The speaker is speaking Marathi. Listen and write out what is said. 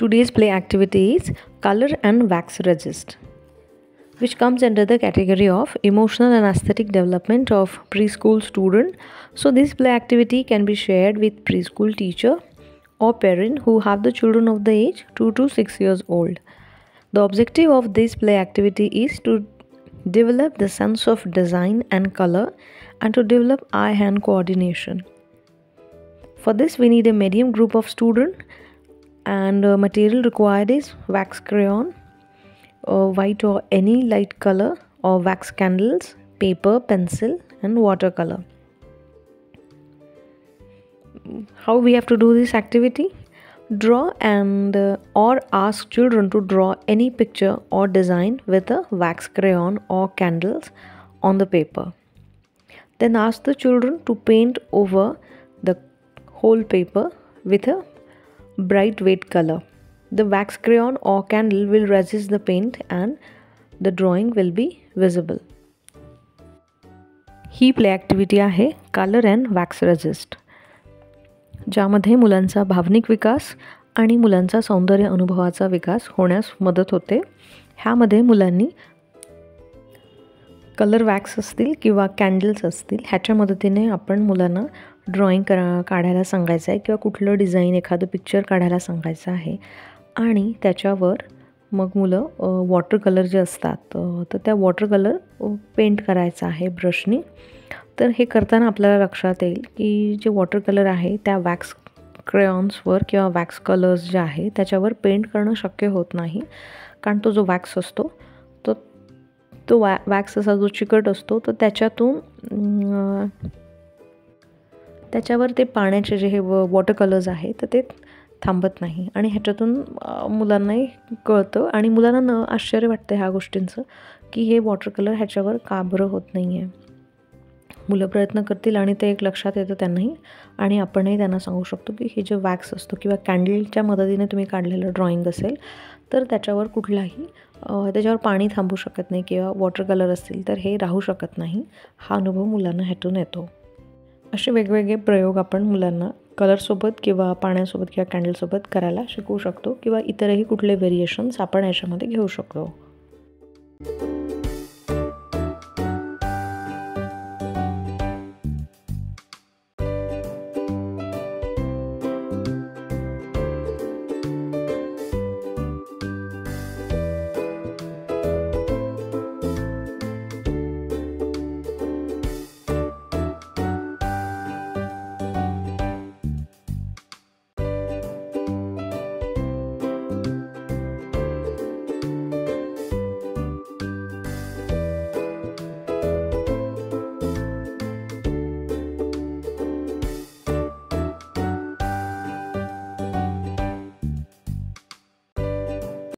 Today's play activity is color and wax resist, which comes under the category of emotional and aesthetic development of preschool student. So this play activity can be shared with preschool teacher or parent who have the children of the age 2 to 6 years old. The objective of this play activity is to develop the sense of design and color and to develop eye-hand coordination. For this we need a medium group of students, and material required is wax crayon, white or any light color, or wax candles, paper, pencil and watercolor. How we have to do this activity? Draw and or ask children to draw any picture or design with a wax crayon or candles on the paper. Then ask the children to paint over the whole paper with a bright weight color. The wax crayon or candle will resist the paint and the drawing will be visible. He play activity आहे कलर अँड वॅक्स रेजिस्ट, ज्यामध्ये मुलांचा भावनिक विकास आणि मुलांचा सौंदर्य अनुभवाचा विकास होण्यास मदत होते. ह्यामध्ये मुलांनी कलर वॅक्स असतील किंवा कॅन्डल्स असतील ह्याच्या मदतीने आपण मुलांना ड्रॉइंग काढायला सांगायचं आहे किंवा कुठलं डिझाईन एखादं पिक्चर काढायला सांगायचं आहे. आणि त्याच्यावर मग मुलं वॉटर कलर जे असतात तर त्या वॉटर कलर पेंट करायचा आहे ब्रशनी. तर हे करताना आपल्याला लक्षात येईल की जे वॉटर कलर आहे त्या वॅक्स क्रेयॉन्सवर किंवा वॅक्स कलर्स जे आहे त्याच्यावर पेंट करणं शक्य होत नाही, कारण तो जो वॅक्स असतो तो वॅक्स असा जो चिकट असतो तर त्याच्यावर ते पाण्याचे जे हे वॉटर कलर्स आहे तर ते थांबत नाही आणि ह्याच्यातून मुलांनाही कळतं आणि मुलांना आश्चर्य वाटतं ह्या गोष्टींचं की हे वॉटर कलर ह्याच्यावर का बरं होत नाही आहे. मुलं प्रयत्न करतील आणि ते एक लक्षात येतं त्यांनाही, आणि आपणही त्यांना सांगू शकतो की हे जे वॅक्स असतो किंवा कॅन्डलच्या मदतीने तुम्ही काढलेलं ड्रॉइंग असेल तर त्याच्यावर कुठलाही त्याच्यावर पाणी थांबू शकत नाही किंवा वॉटर कलर असतील तर हे राहू शकत नाही. हा अनुभव मुलांना ह्यातून येतो. असे वेगवेगळे प्रयोग आपण मुलांना कलरसोबत किंवा पाण्यासोबत किंवा कॅन्डलसोबत करायला शिकवू शकतो किंवा इतरही कुठले व्हेरिएशन्स आपण याच्यामध्ये घेऊ शकतो.